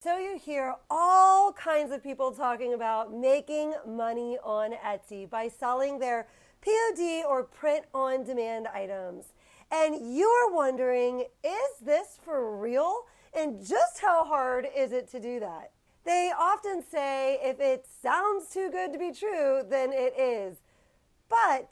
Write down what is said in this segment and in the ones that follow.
So you hear all kinds of people talking about making money on Etsy by selling their POD or print on demand items. And you're wondering, is this for real? And just how hard is it to do that? They often say if it sounds too good to be true, then it is. But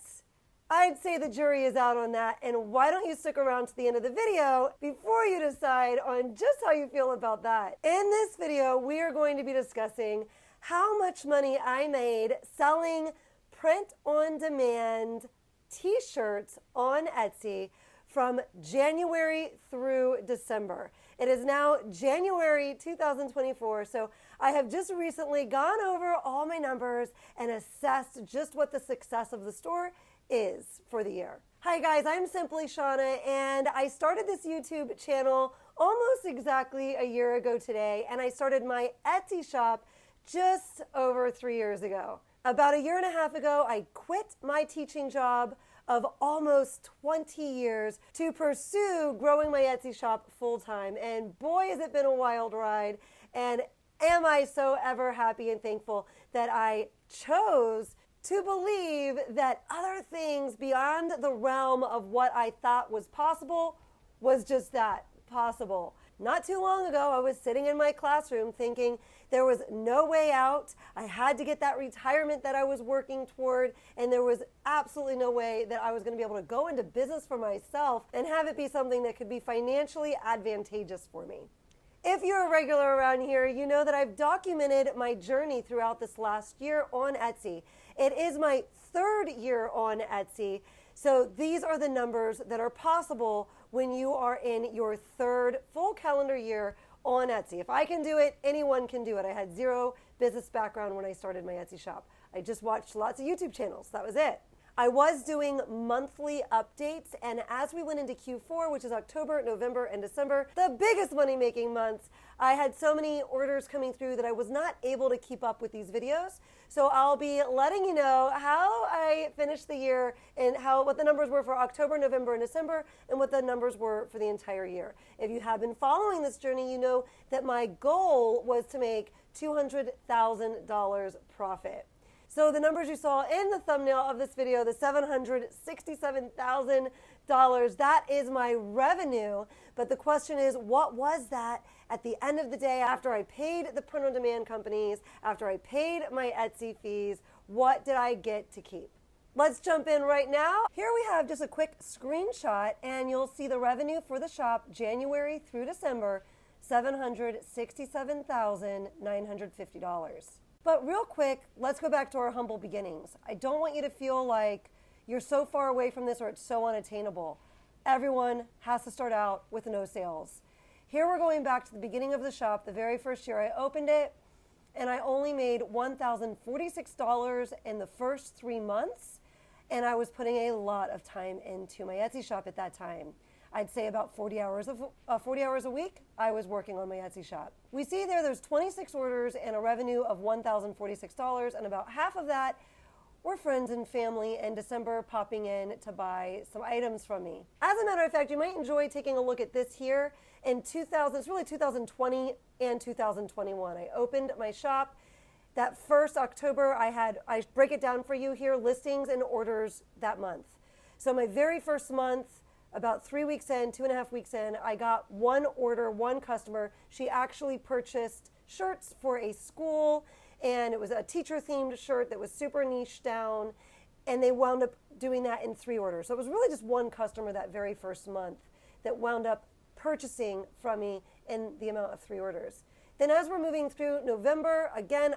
I'd say the jury is out on that, and why don't you stick around to the end of the video before you decide on just how you feel about that. In this video, we are going to be discussing how much money I made selling print-on-demand t-shirts on Etsy from January through December. It is now January 2024, so I have just recently gone over all my numbers and assessed just what the success of the store is for the year. Hi guys, I'm Simply Shauna, and I started this YouTube channel almost exactly a year ago today, and I started my Etsy shop just over 3 years ago. About a year and a half ago, I quit my teaching job of almost 20 years to pursue growing my Etsy shop full-time, and boy has it been a wild ride, and am I so ever happy and thankful that I chose to believe that other things beyond the realm of what I thought was possible was just that, possible. Not too long ago, I was sitting in my classroom thinking there was no way out. I had to get that retirement that I was working toward, and there was absolutely no way that I was going to be able to go into business for myself and have it be something that could be financially advantageous for me. If you're a regular around here, you know that I've documented my journey throughout this last year on Etsy. It is my third year on Etsy, so these are the numbers that are possible when you are in your third full calendar year on Etsy. If I can do it, anyone can do it. I had zero business background when I started my Etsy shop. I just watched lots of YouTube channels. That was it. I was doing monthly updates, and as we went into Q4, which is October, November, and December, the biggest money-making months, I had so many orders coming through that I was not able to keep up with these videos. So I'll be letting you know how I finished the year and what the numbers were for October, November, and December, and what the numbers were for the entire year. If you have been following this journey, you know that my goal was to make $200,000 profit. So the numbers you saw in the thumbnail of this video, the $767,000, that is my revenue. But the question is, what was that at the end of the day after I paid the print-on-demand companies, after I paid my Etsy fees, what did I get to keep? Let's jump in right now. Here we have just a quick screenshot, and you'll see the revenue for the shop January through December, $767,950. But real quick, let's go back to our humble beginnings. I don't want you to feel like you're so far away from this or it's so unattainable. Everyone has to start out with no sales. Here we're going back to the beginning of the shop, the very first year I opened it, and I only made $1,046 in the first 3 months, and I was putting a lot of time into my Etsy shop at that time. I'd say about 40 hours a week, I was working on my Etsy shop. We see there's 26 orders and a revenue of $1,046, and about half of that were friends and family in December popping in to buy some items from me. As a matter of fact, you might enjoy taking a look at this here. In 2020 and 2021. I opened my shop. That first October, I break it down for you here, listings and orders that month. So my very first month, about 3 weeks in, 2.5 weeks in, I got one order, one customer. She actually purchased shirts for a school, and it was a teacher-themed shirt that was super niche down, and they wound up doing that in 3 orders. So it was really just one customer that very first month that wound up purchasing from me in the amount of 3 orders. Then as we're moving through November, again,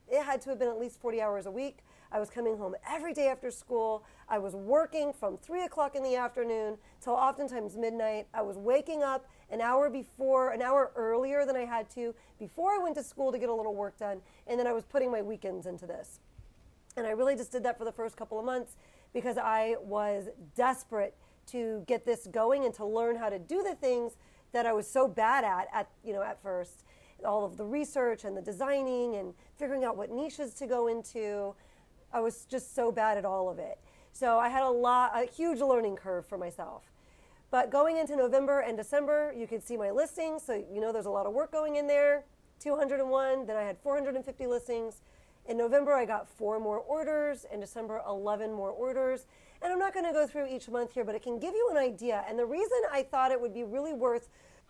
it had to have been at least 40 hours a week. I was coming home every day after school. I was working from 3 o'clock in the afternoon till oftentimes midnight. I was waking up an hour earlier than I had to before I went to school to get a little work done. And then I was putting my weekends into this. And I really just did that for the first couple of months because I was desperate to get this going and to learn how to do the things that I was so bad at first. All of the research and the designing and figuring out what niches to go into. I was just so bad at all of it. So I had a huge learning curve for myself. But going into November and December, you could see my listings. So, you know, there's a lot of work going in there. 201, then I had 450 listings. In November, I got 4 more orders. In December, 11 more orders. And I'm not going to go through each month here, but it can give you an idea. And the reason I thought it would be really worth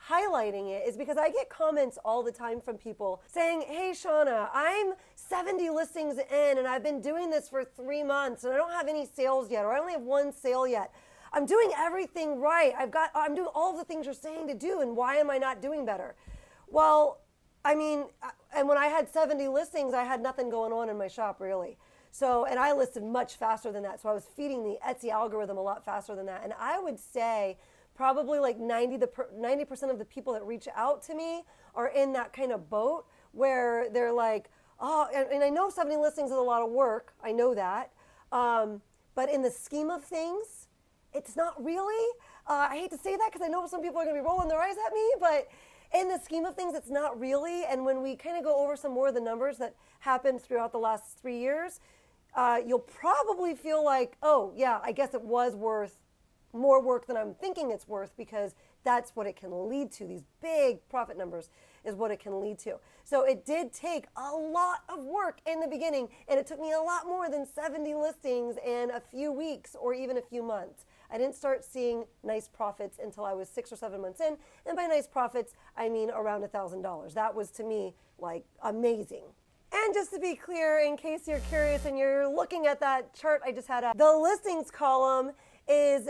highlighting it is because I get comments all the time from people saying, hey, Shauna, I'm 70 listings in and I've been doing this for 3 months and I don't have any sales yet, or I only have 1 sale yet. I'm doing everything right. I'm doing all the things you're saying to do, and why am I not doing better? Well, I mean, and when I had 70 listings, I had nothing going on in my shop really. So, and I listed much faster than that. So I was feeding the Etsy algorithm a lot faster than that. And I would say probably like 90% of the people that reach out to me are in that kind of boat where they're like, oh, and I know 70 listings is a lot of work. I know that. But in the scheme of things, it's not really. I hate to say that because I know some people are going to be rolling their eyes at me, but in the scheme of things, it's not really. And when we kind of go over some more of the numbers that happened throughout the last 3 years, you'll probably feel like, oh, yeah, I guess it was worth more work than I'm thinking it's worth, because that's what it can lead to. These big profit numbers is what it can lead to. So it did take a lot of work in the beginning, and it took me a lot more than 70 listings and a few weeks or even a few months. I didn't start seeing nice profits until I was 6 or 7 months in. And by nice profits, I mean around $1,000. That was, to me, like amazing. And just to be clear, in case you're curious and you're looking at that chart I just had up, the listings column is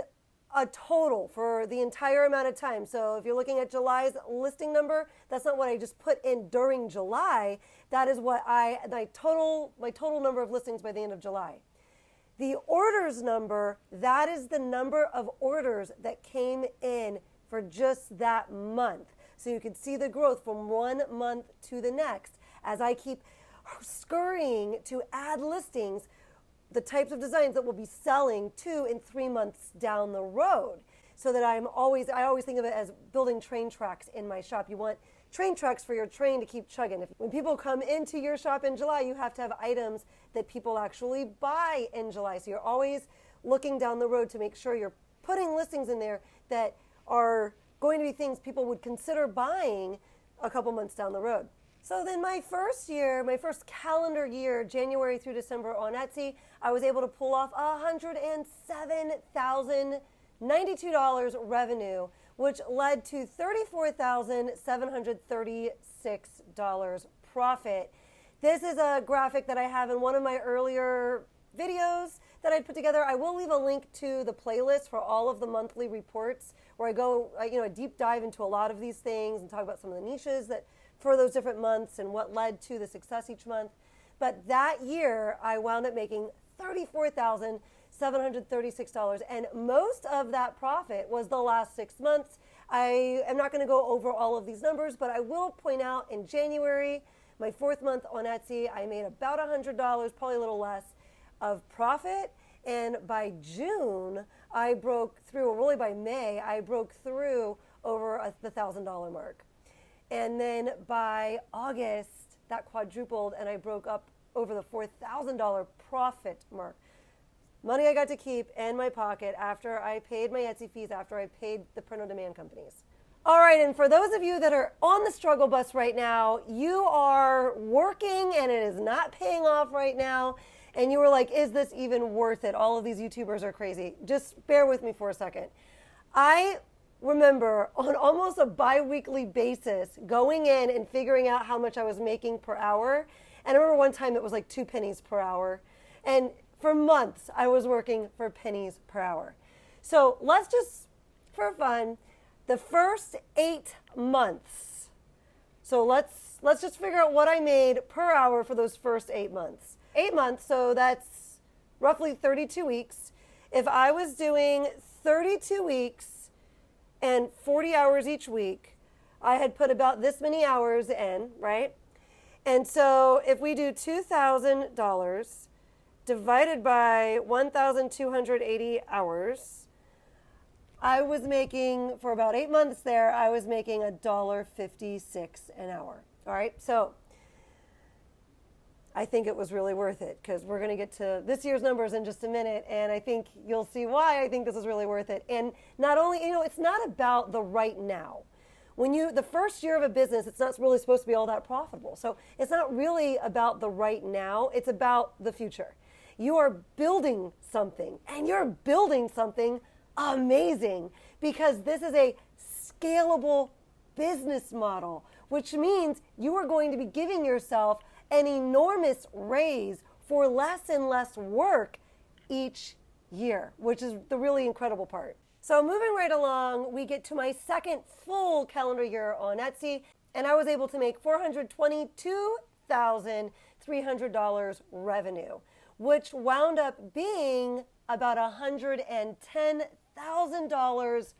a total for the entire amount of time. So if you're looking at July's listing number, that's not what I just put in during July. That is what my total number of listings by the end of July. The orders number, that is the number of orders that came in for just that month. So you can see the growth from one month to the next as I keep scurrying to add listings, the types of designs that we'll be selling 2 and 3 months down the road. So that I always think of it as building train tracks in my shop. You want train tracks for your train to keep chugging. When people come into your shop in July, you have to have items that people actually buy in July. So you're always looking down the road to make sure you're putting listings in there that are going to be things people would consider buying a couple months down the road. So then my first calendar year, January through December on Etsy, I was able to pull off $107,092 revenue, which led to $34,736 profit. This is a graphic that I have in one of my earlier videos that I put together. I will leave a link to the playlist for all of the monthly reports where I go, a deep dive into a lot of these things and talk about some of the niches that for those different months and what led to the success each month. But that year, I wound up making $34,736, and most of that profit was the last 6 months. I am not going to go over all of these numbers, but I will point out in January, my 4th month on Etsy, I made about $100, probably a little less, of profit. And by June, I broke through, or really by May, I broke through over the $1,000 mark. And then by August, that quadrupled, and I broke up over the $4,000 profit mark. Money I got to keep in my pocket after I paid my Etsy fees, after I paid the print-on-demand companies. All right, and for those of you that are on the struggle bus right now, you are working and it is not paying off right now, and you were like, is this even worth it? All of these YouTubers are crazy. Just bear with me for a second. I remember on almost a bi-weekly basis going in and figuring out how much I was making per hour. And I remember one time it was like 2 pennies per hour. And for months I was working for pennies per hour. So let's just, for fun, the first 8 months. So let's just figure out what I made per hour for those first 8 months. 8 months, so that's roughly 32 weeks. If I was doing 32 weeks and 40 hours each week, I had put about this many hours in, right? And so if we do $2,000 divided by 1,280 hours, I was making, for about 8 months there, I was making $1.56 an hour. All right, so I think it was really worth it, because we're going to get to this year's numbers in just a minute, and I think you'll see why I think this is really worth it. And not only, it's not about the right now. The first year of a business, it's not really supposed to be all that profitable. So it's not really about the right now, it's about the future. You are building something, and you're building something amazing, because this is a scalable business model, which means you are going to be giving yourself an enormous raise for less and less work each year, which is the really incredible part. So moving right along, we get to my second full calendar year on Etsy, and I was able to make $422,300 revenue, which wound up being about $110,000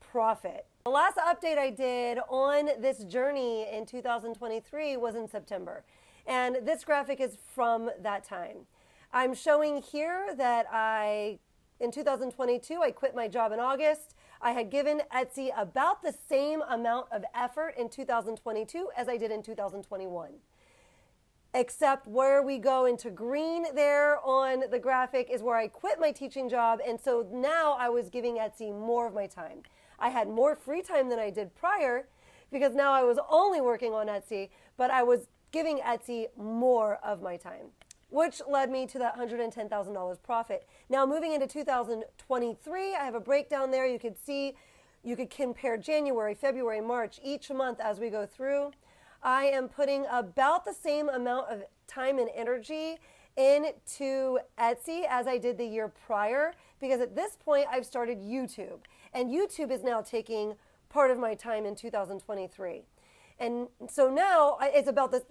profit. The last update I did on this journey in 2023 was in September. And this graphic is from that time. I'm showing here that in 2022, I quit my job in August. I had given Etsy about the same amount of effort in 2022 as I did in 2021. Except where we go into green there on the graphic is where I quit my teaching job. And so now I was giving Etsy more of my time. I had more free time than I did prior, because now I was only working on Etsy, but I was giving Etsy more of my time, which led me to that $110,000 profit. Now moving into 2023, I have a breakdown there. You could see, you could compare January, February, March, each month as we go through. I am putting about the same amount of time and energy into Etsy as I did the year prior, because at this point I've started YouTube, and YouTube is now taking part of my time in 2023. And so now it's about the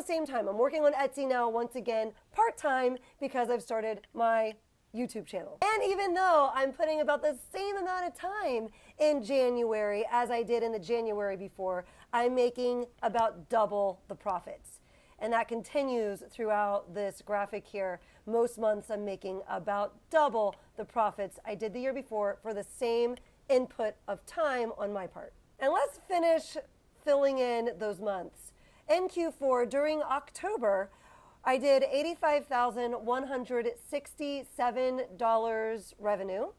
same time. I'm working on Etsy now, once again, part-time, because I've started my YouTube channel. And even though I'm putting about the same amount of time in January as I did in the January before, I'm making about double the profits. And that continues throughout this graphic here. Most months I'm making about double the profits I did the year before for the same input of time on my part. And let's finish filling in those months. In Q4, during October, I did $85,167 revenue.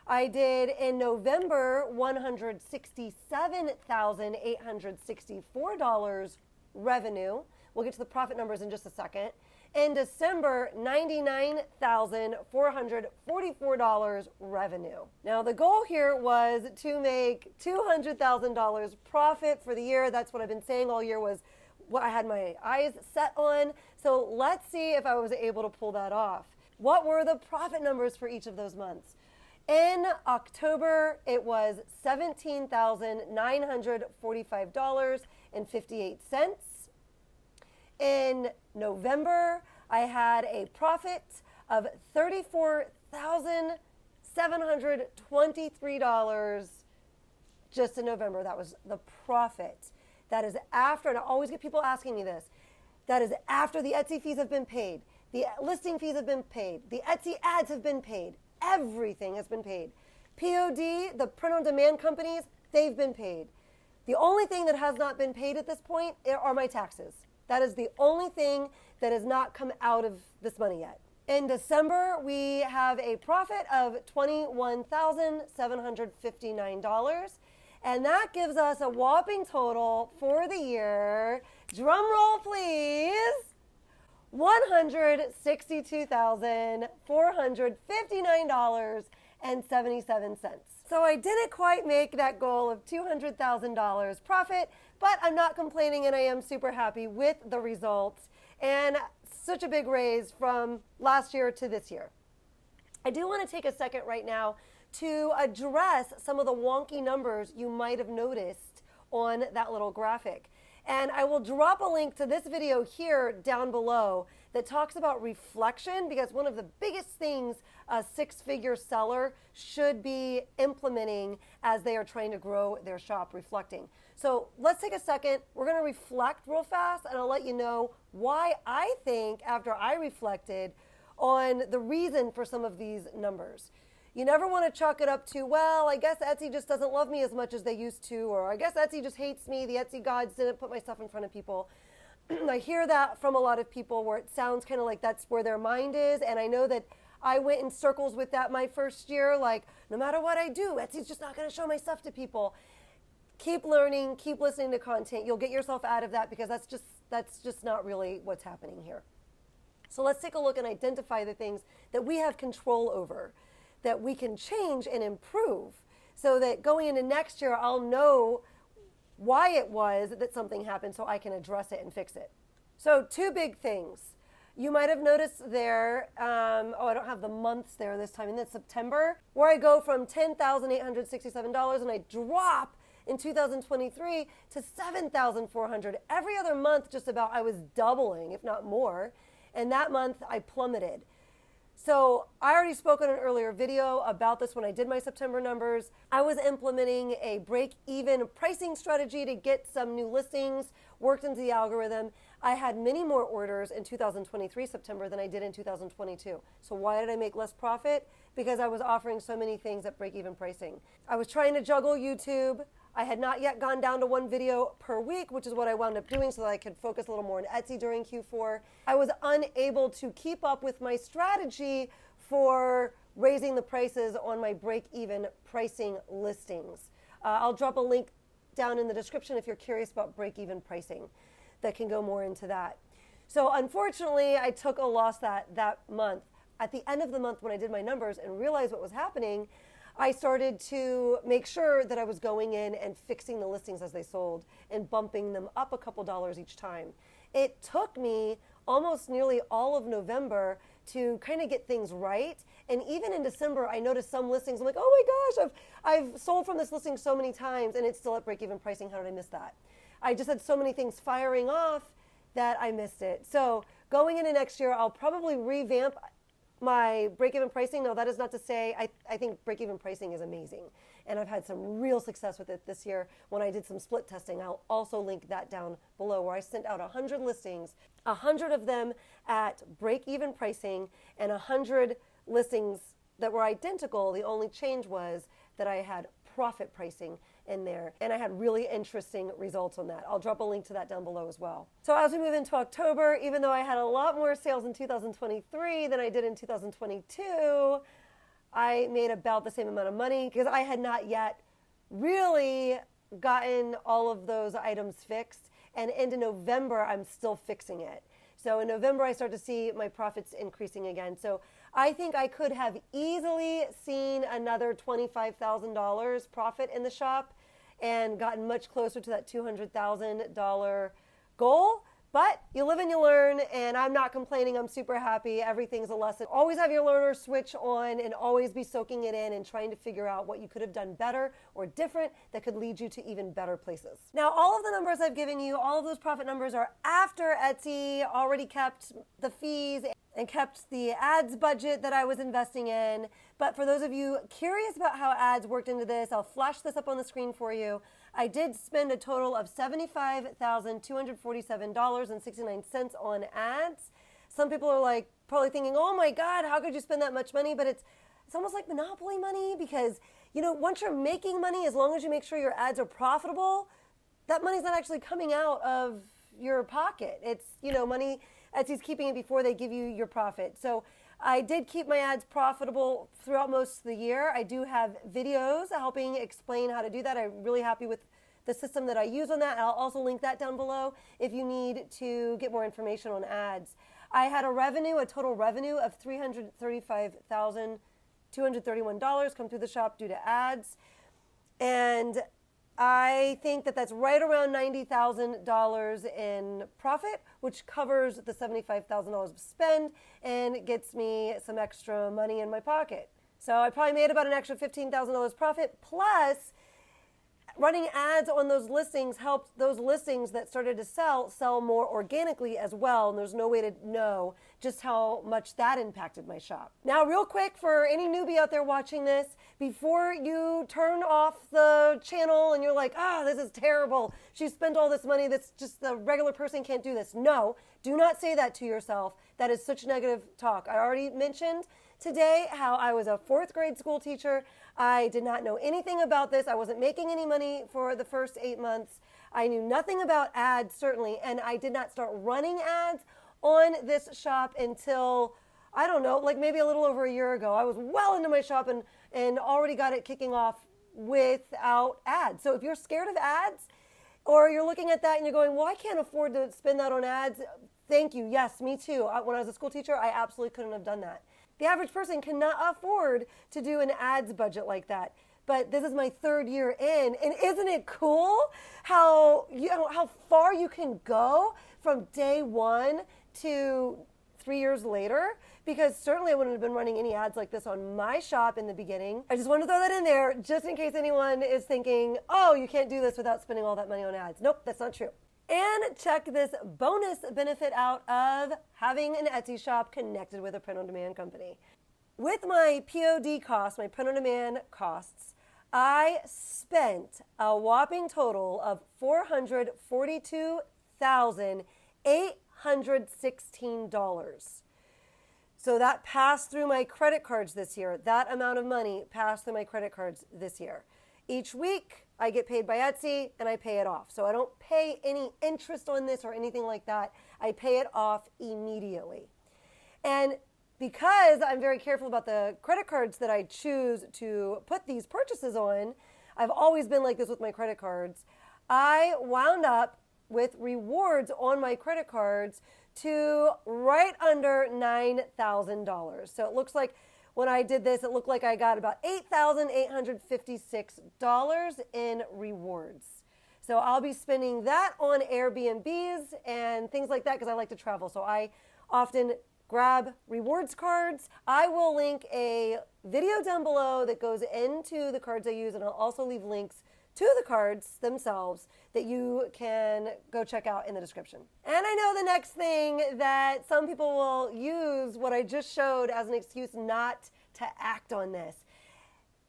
I did in November $167,864 revenue. We'll get to the profit numbers in just a second. In December, $99,444 revenue. Now the goal here was to make $200,000 profit for the year. That's what I've been saying all year, was what I had my eyes set on. So let's see if I was able to pull that off. What were the profit numbers for each of those months? In October, it was $17,945.58. In November, I had a profit of $34,723 just in November. That was the profit. That is after, and I always get people asking me this, that is after the Etsy fees have been paid, the listing fees have been paid, the Etsy ads have been paid, everything has been paid. POD, the print-on-demand companies, they've been paid. The only thing that has not been paid at this point are my taxes. That is the only thing that has not come out of this money yet. In December, we have a profit of $21,759, and that gives us a whopping total for the year, drum roll please, $162,459.77. So I didn't quite make that goal of $200,000 profit, but I'm not complaining, and I am super happy with the results, and such a big raise from last year to this year. I do want to take a second right now to address some of the wonky numbers you might have noticed on that little graphic. And I will drop a link to this video here down below that talks about reflection, because one of the biggest things a six-figure seller should be implementing as they are trying to grow their shop, reflecting. So let's take a second. We're going to reflect real fast, and I'll let you know why I think, after I reflected, on the reason for some of these numbers. You never want to chalk it up to, well, I guess Etsy just doesn't love me as much as they used to, or I guess Etsy just hates me. The Etsy gods didn't put my stuff in front of people. I hear that from a lot of people where it sounds kind of like that's where their mind is. And I know that I went in circles with that my first year, like no matter what I do, Etsy's just not going to show my stuff to people. Keep learning, keep listening to content. You'll get yourself out of that because that's just not really what's happening here. So let's take a look and identify the things that we have control over, that we can change and improve so that going into next year, I'll know why it was that something happened so I can address it and fix it. So 2 big things. You might have noticed there, I don't have the months there this time, and that's September, where I go from $10,867 and I drop in 2023 to $7,400. Every other month, just about, I was doubling, if not more. And that month, I plummeted. So I already spoke in an earlier video about this when I did my September numbers. I was implementing a break-even pricing strategy to get some new listings worked into the algorithm. I had many more orders in 2023 September than I did in 2022. So why did I make less profit? Because I was offering so many things at break-even pricing. I was trying to juggle YouTube. I had not yet gone down to 1 video per week, which is what I wound up doing so that I could focus a little more on Etsy during Q4. I was unable to keep up with my strategy for raising the prices on my break-even pricing listings. I'll drop a link down in the description if you're curious about break-even pricing that can go more into that. So unfortunately, I took a loss that month. At the end of the month when I did my numbers and realized what was happening, I started to make sure that I was going in and fixing the listings as they sold and bumping them up a couple dollars each time. It took me almost nearly all of November to kind of get things right. And even in December, I noticed some listings. I'm like, oh my gosh, I've sold from this listing so many times and it's still at break-even pricing. How did I miss that? I just had so many things firing off that I missed it. So going into next year, I'll probably revamp my break-even pricing. Now, that is not to say I think break-even pricing is amazing. And I've had some real success with it this year when I did some split testing. I'll also link that down below where I sent out 100 listings, 100 of them at break-even pricing and 100 listings that were identical. The only change was that I had profit pricing in there, and I had really interesting results on that. I'll drop a link to that down below as well. So as we move into October, even though I had a lot more sales in 2023 than I did in 2022, I made about the same amount of money because I had not yet really gotten all of those items fixed, and into November, I'm still fixing it. So in November, I start to see my profits increasing again. So I think I could have easily seen another $25,000 profit in the shop and gotten much closer to that $200,000 goal. But you live and you learn, and I'm not complaining. I'm super happy. Everything's a lesson. Always have your learner switch on and always be soaking it in and trying to figure out what you could have done better or different that could lead you to even better places. Now, all of the numbers I've given you, all of those profit numbers are after Etsy already kept the fees and kept the ads budget that I was investing in. But for those of you curious about how ads worked into this, I'll flash this up on the screen for you. I did spend a total of $75,247.69 on ads. Some people are like probably thinking, oh my God, how could you spend that much money? But it's almost like Monopoly money because, you know, once you're making money, as long as you make sure your ads are profitable, that money's not actually coming out of your pocket. It's, you know, money Etsy's keeping it before they give you your profit. So I did keep my ads profitable throughout most of the year. I do have videos helping explain how to do that. I'm really happy with the system that I use on that. I'll also link that down below if you need to get more information on ads. I had a total revenue of $335,231 come through the shop due to ads. And I think that that's right around $90,000 in profit, which covers the $75,000 spend and gets me some extra money in my pocket. So I probably made about an extra $15,000 profit, plus running ads on those listings helped those listings that started to sell more organically as well. And there's no way to know just how much that impacted my shop. Now, real quick, for any newbie out there watching this, before you turn off the channel and you're like, this is terrible. She spent all this money. That's just the regular person can't do this. No, do not say that to yourself. That is such negative talk. I already mentioned today how I was a 4th grade school teacher. I did not know anything about this. I wasn't making any money for the first 8 months. I knew nothing about ads, certainly, and I did not start running ads on this shop until, I don't know, like maybe a little over a year ago. I was well into my shop and already got it kicking off without ads. So if you're scared of ads, or you're looking at that and you're going, well, I can't afford to spend that on ads. Thank you. Yes, me too. When I was a school teacher, I absolutely couldn't have done that. The average person cannot afford to do an ads budget like that. But this is my 3rd year in, and isn't it cool how far you can go from day one to 3 years later? Because certainly I wouldn't have been running any ads like this on my shop in the beginning. I just want to throw that in there just in case anyone is thinking, oh, you can't do this without spending all that money on ads. Nope, that's not true. And check this bonus benefit out of having an Etsy shop connected with a print-on-demand company. With my POD costs, my print-on-demand costs, I spent a whopping total of $442,816. So that passed through my credit cards this year. That amount of money passed through my credit cards this year. Each week, I get paid by Etsy and I pay it off. So I don't pay any interest on this or anything like that. I pay it off immediately. And because I'm very careful about the credit cards that I choose to put these purchases on, I've always been like this with my credit cards, I wound up with rewards on my credit cards to right under $9,000. So it looks like when I did this, it looked like I got about $8,856 in rewards. So I'll be spending that on Airbnbs and things like that because I like to travel. So I often grab rewards cards. I will link a video down below that goes into the cards I use, and I'll also leave links to the cards themselves that you can go check out in the description. And I know the next thing that some people will use what I just showed as an excuse not to act on this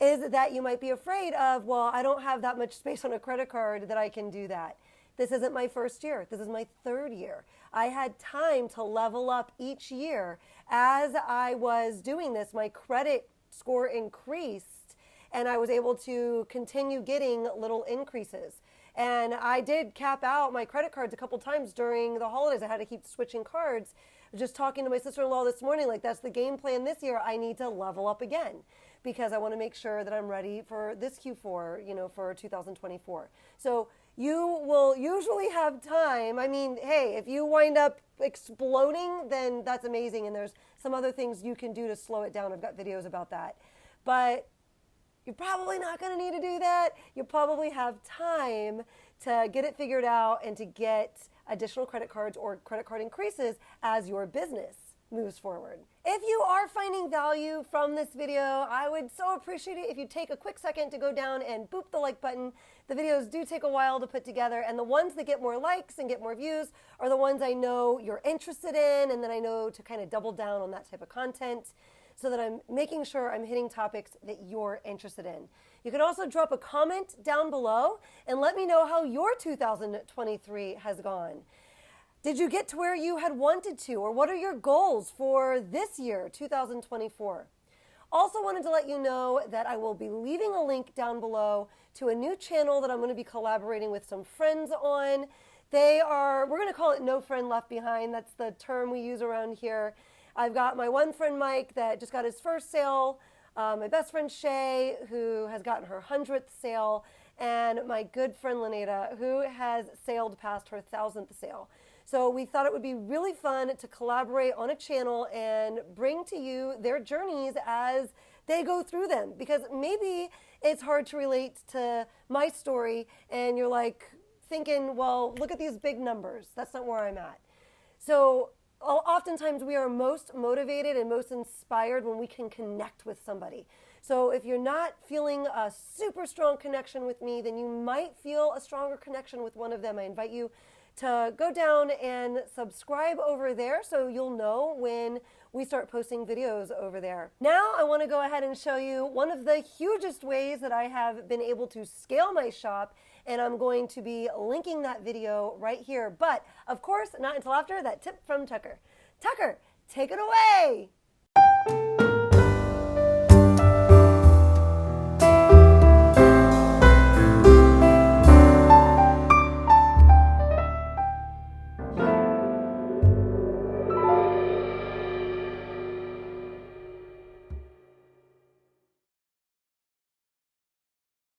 is that you might be afraid of, well, I don't have that much space on a credit card that I can do that. This isn't my 1st year. This is my 3rd year. I had time to level up each year. As I was doing this, my credit score increased and I was able to continue getting little increases. And I did cap out my credit cards a couple times during the holidays. I had to keep switching cards. Just talking to my sister-in-law this morning, like that's the game plan this year. I need to level up again because I want to make sure that I'm ready for this Q4, for 2024. So you will usually have time. I mean, hey, if you wind up exploding, then that's amazing. And there's some other things you can do to slow it down. I've got videos about that. But you're probably not going to need to do that. You'll probably have time to get it figured out and to get additional credit cards or credit card increases as your business moves forward. If you are finding value from this video, I would so appreciate it if you take a quick second to go down and boop the like button. The videos do take a while to put together, and the ones that get more likes and get more views are the ones I know you're interested in, and then I know to kind of double down on that type of content, so that I'm making sure I'm hitting topics that you're interested in. You can also drop a comment down below and let me know how your 2023 has gone. Did you get to where you had wanted to, or what are your goals for this year, 2024? Also wanted to let you know that I will be leaving a link down below to a new channel that I'm going to be collaborating with some friends on. We're going to call it No Friend Left Behind. That's the term we use around here. I've got my one friend, Mike, that just got his first sale, my best friend, Shay, who has gotten her 100th sale, and my good friend, Laneta, who has sailed past her 1,000th sale. So we thought it would be really fun to collaborate on a channel and bring to you their journeys as they go through them, because maybe it's hard to relate to my story and you're like thinking, well, look at these big numbers. That's not where I'm at. So oftentimes we are most motivated and most inspired when we can connect with somebody. So if you're not feeling a super strong connection with me, then you might feel a stronger connection with one of them. I invite you to go down and subscribe over there so you'll know when we start posting videos over there. Now I want to go ahead and show you one of the hugest ways that I have been able to scale my shop, and I'm going to be linking that video right here. But of course, not until after that tip from Tucker. Tucker, take it away.